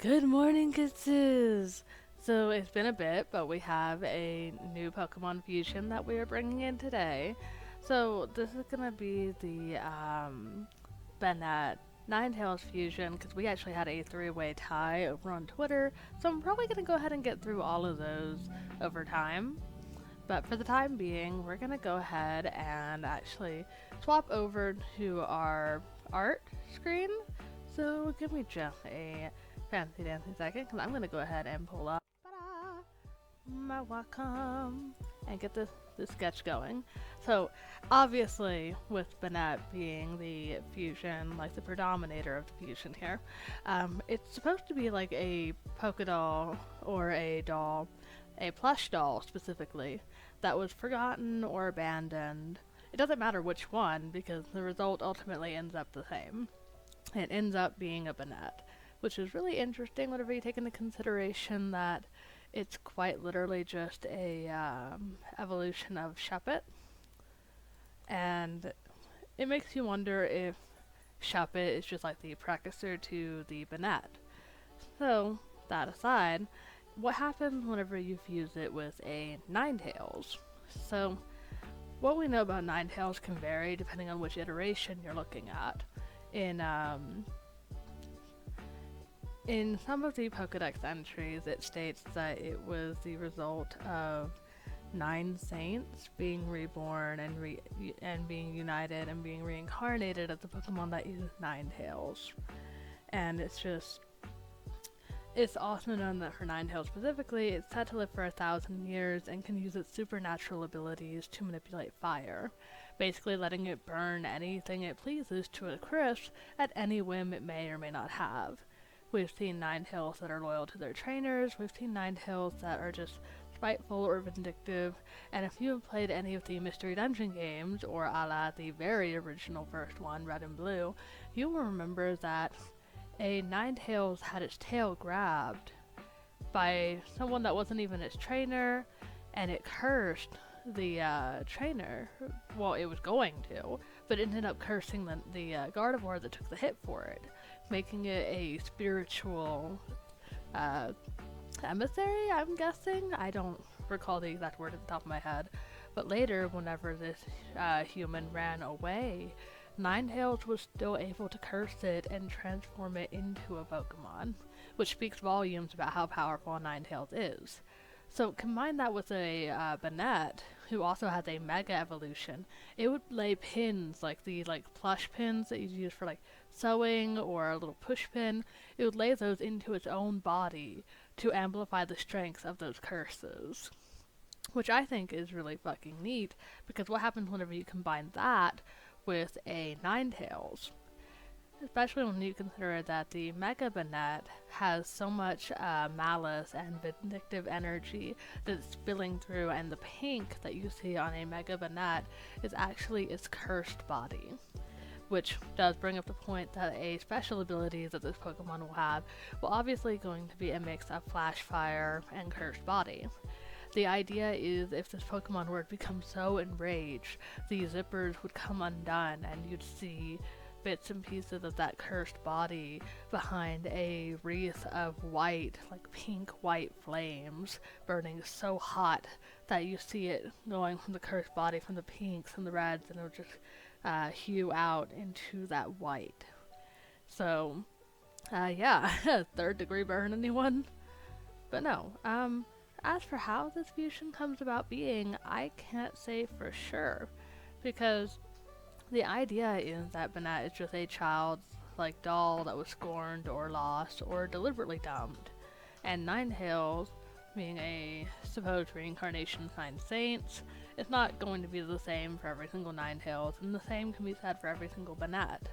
Good morning, kisses! So it's been a bit, but we have a new Pokemon fusion that we are bringing in today. So this is gonna be the Banette Ninetales fusion because we actually had a three-way tie over on Twitter. So I'm probably gonna go ahead and get through all of those over time. But for the time being, we're gonna go ahead and actually swap over to our art screen. So give me just a fancy dancy second, because I'm gonna go ahead and pull up my Wacom and get this sketch going. So obviously, with Banette being the fusion, like the predominator of the fusion here, it's supposed to be like a polka doll or a plush doll specifically, that was forgotten or abandoned. It doesn't matter which one because the result ultimately ends up the same. It ends up being a Banette, which is really interesting whenever you take into consideration that it's quite literally just a evolution of Shuppet, and it makes you wonder if Shuppet is just like the practicer to the Banette. So, that aside, what happens whenever you fuse it with a Ninetales? So, what we know about Ninetales can vary depending on which iteration you're looking at. In some of the Pokedex entries, it states that it was the result of 9 saints being reborn and being united and being reincarnated as a Pokemon that uses Ninetales. And it's also known that for Ninetales specifically, it's said to live for 1,000 years and can use its supernatural abilities to manipulate fire, basically letting it burn anything it pleases to a crisp at any whim it may or may not have. We've seen Ninetales that are loyal to their trainers, we've seen Ninetales that are just spiteful or vindictive, and if you have played any of the Mystery Dungeon games, or a la the very original first one, Red and Blue, you will remember that a Ninetales had its tail grabbed by someone that wasn't even its trainer, and it cursed the trainer. Well, it was going to, but it ended up cursing the Gardevoir that took the hit for it, making it a spiritual emissary, I'm guessing? I don't recall the exact word at the top of my head. But later, whenever this human ran away, Ninetales was still able to curse it and transform it into a Pokemon, which speaks volumes about how powerful Ninetales is. So combine that with a Banette, who also has a Mega Evolution. It would lay pins, like the plush pins that you use for sewing or a little push pin. It would lay those into its own body to amplify the strength of those curses, which I think is really fucking neat, because what happens whenever you combine that with a Ninetales? Especially when you consider that the Mega Banette has so much malice and vindictive energy that's spilling through, and the pink that you see on a Mega Banette is actually its cursed body. Which does bring up the point that a special ability that this Pokemon will have will obviously going to be a mix of Flash Fire and Cursed Body. The idea is if this Pokemon were to become so enraged, the zippers would come undone and you'd see bits and pieces of that cursed body behind a wreath of white, pink white flames, burning so hot that you see it going from the cursed body, from the pinks and the reds, and it'll just hue out into that white. So, yeah, third degree burn, anyone? But no, as for how this fusion comes about being, I can't say for sure, because the idea is that Banette is just a child's doll that was scorned or lost or deliberately dumped, and Ninetales, being a supposed reincarnation of 9 saints, it's not going to be the same for every single Ninetales, and the same can be said for every single Banette.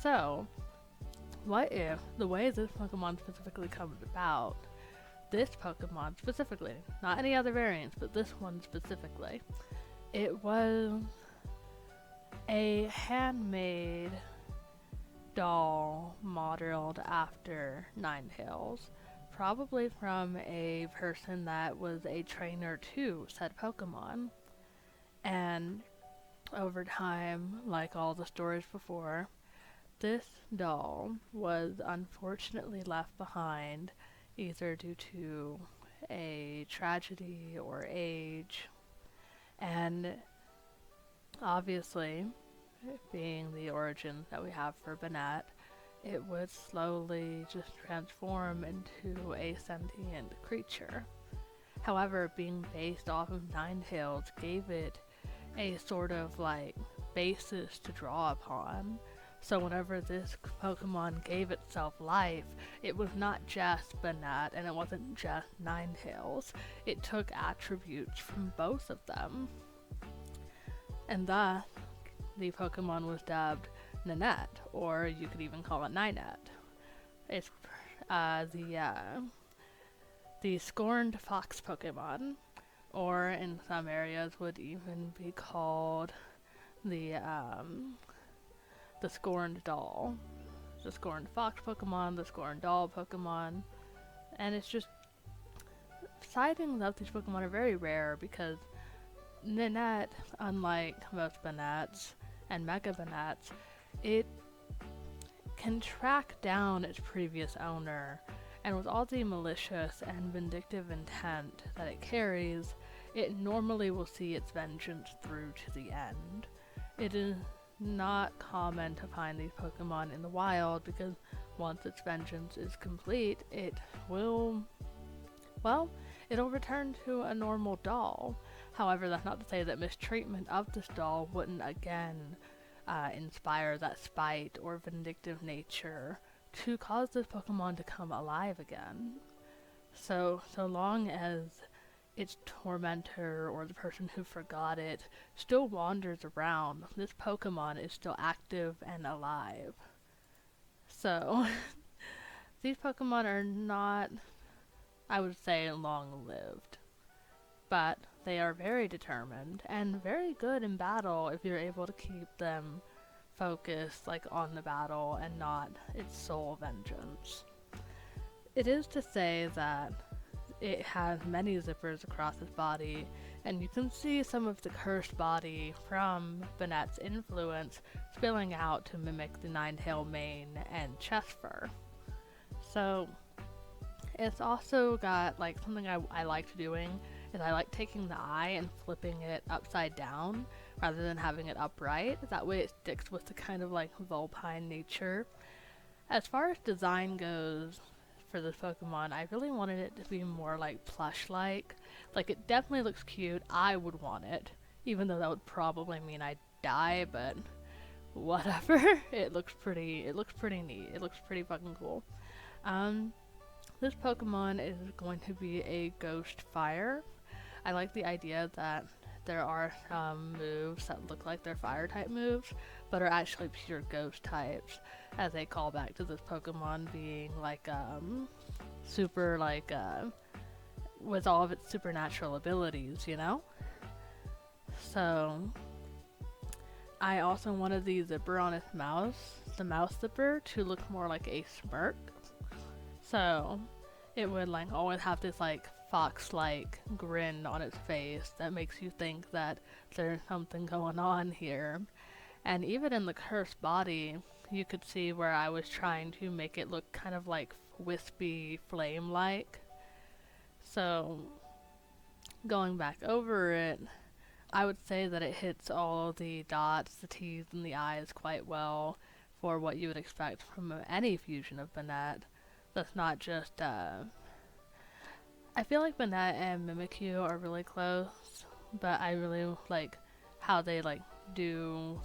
So, what if the way this Pokemon specifically comes about, this Pokemon specifically, not any other variants, but this one specifically, it was a handmade doll modeled after Ninetales, probably from a person that was a trainer to said Pokemon. And over time, like all the stories before, This doll was unfortunately left behind either due to a tragedy or age, and obviously, being the origin that we have for Banette, it would slowly just transform into a sentient creature. However, being based off of Ninetales gave it a sort of like basis to draw upon. So whenever this Pokemon gave itself life, it was not just Banette and it wasn't just Ninetales. It took attributes from both of them. And thus, the Pokemon was dubbed Ninette, or you could even call it Ninette. It's the scorned fox Pokemon, or in some areas would even be called the scorned doll. The scorned fox Pokemon, the scorned doll Pokemon, and it's just sightings of these Pokemon are very rare because Ninette, unlike most Banettes and Mega Banettes, it can track down its previous owner, and with all the malicious and vindictive intent that it carries, it normally will see its vengeance through to the end. It is not common to find these Pokemon in the wild because once its vengeance is complete, it'll return to a normal doll. However, that's not to say that mistreatment of this doll wouldn't again inspire that spite or vindictive nature to cause this Pokemon to come alive again. So long as its tormentor or the person who forgot it still wanders around, this Pokemon is still active and alive. So, these Pokemon are not, I would say, long-lived, but they are very determined and very good in battle if you're able to keep them focused on the battle and not its sole vengeance. It is to say that it has many zippers across its body, and you can see some of the cursed body from Banette's influence spilling out to mimic the nine-tailed mane and chest fur. So it's also got something I liked doing is I like taking the eye and flipping it upside down rather than having it upright. That way it sticks with the kind of vulpine nature. As far as design goes for this Pokemon, I really wanted it to be more plush-like. It definitely looks cute. I would want it, even though that would probably mean I'd die, but whatever. It looks pretty neat. It looks pretty fucking cool. This Pokemon is going to be a ghost fire. I like the idea that there are some moves that look like they're fire type moves, but are actually pure ghost types, as a callback to this Pokemon being super with all of its supernatural abilities, you know? So I also wanted the zipper on its mouth, the mouth zipper, to look more like a smirk. So it would always have this fox-like grin on its face that makes you think that there's something going on here. And even in the cursed body, you could see where I was trying to make it look kind of wispy flame-like. So going back over it, I would say that it hits all the dots, the T's, and the I's quite well for what you would expect from any fusion of Banette. That's not just, I feel like Banette and Mimikyu are really close, but I really like how they do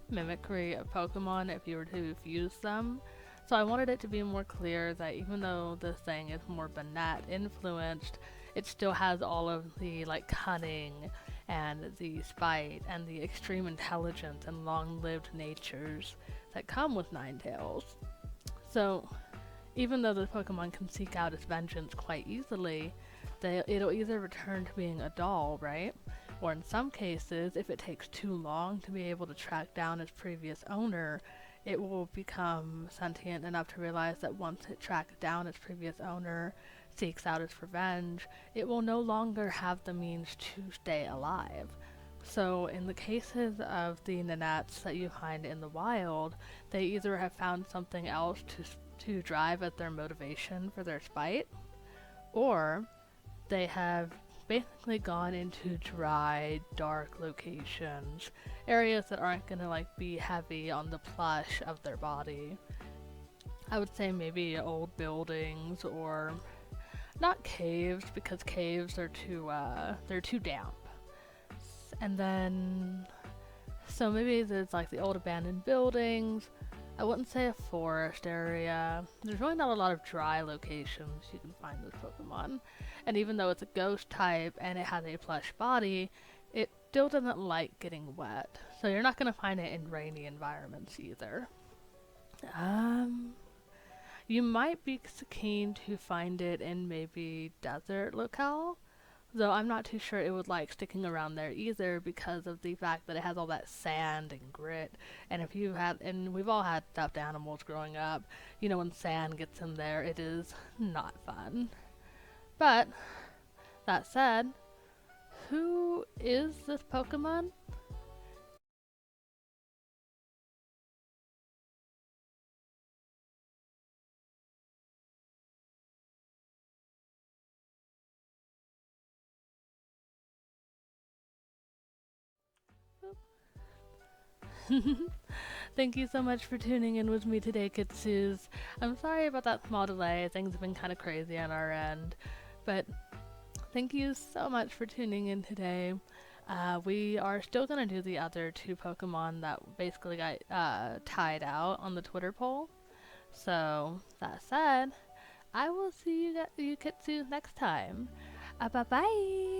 mimicry of Pokemon if you were to fuse them. So I wanted it to be more clear that even though this thing is more Banette influenced, it still has all of the cunning and the spite and the extreme intelligence and long-lived natures that come with Ninetales. So even though this Pokemon can seek out its vengeance quite easily, it'll either return to being a doll, right? Or in some cases, if it takes too long to be able to track down its previous owner, it will become sentient enough to realize that once it tracks down its previous owner, seeks out its revenge, it will no longer have the means to stay alive. So in the cases of the Ninettes that you find in the wild, they either have found something else to drive as their motivation for their spite, or they have basically gone into dry, dark locations, areas that aren't gonna like be heavy on the plush of their body. I would say maybe old buildings or not caves because caves are they're too damp. And then so maybe there's like the old abandoned buildings. I wouldn't say a forest area. There's really not a lot of dry locations you can find this Pokemon. And even though it's a ghost type and it has a plush body, it still doesn't like getting wet. So you're not going to find it in rainy environments either. Um, you might be keen to find it in maybe desert locale, though I'm not too sure it would like sticking around there either because of the fact that it has all that sand and grit. And if you had, and we've all had stuffed animals growing up, you know, when sand gets in there, it is not fun. But, that said, who is this Pokemon? Thank you so much for tuning in with me today, Kitsus. I'm sorry about that small delay. Things have been kind of crazy on our end. But thank you so much for tuning in today. We are still going to do the other two Pokemon that basically got tied out on the Twitter poll. So, that said, I will see you Kitsus next time. Bye bye.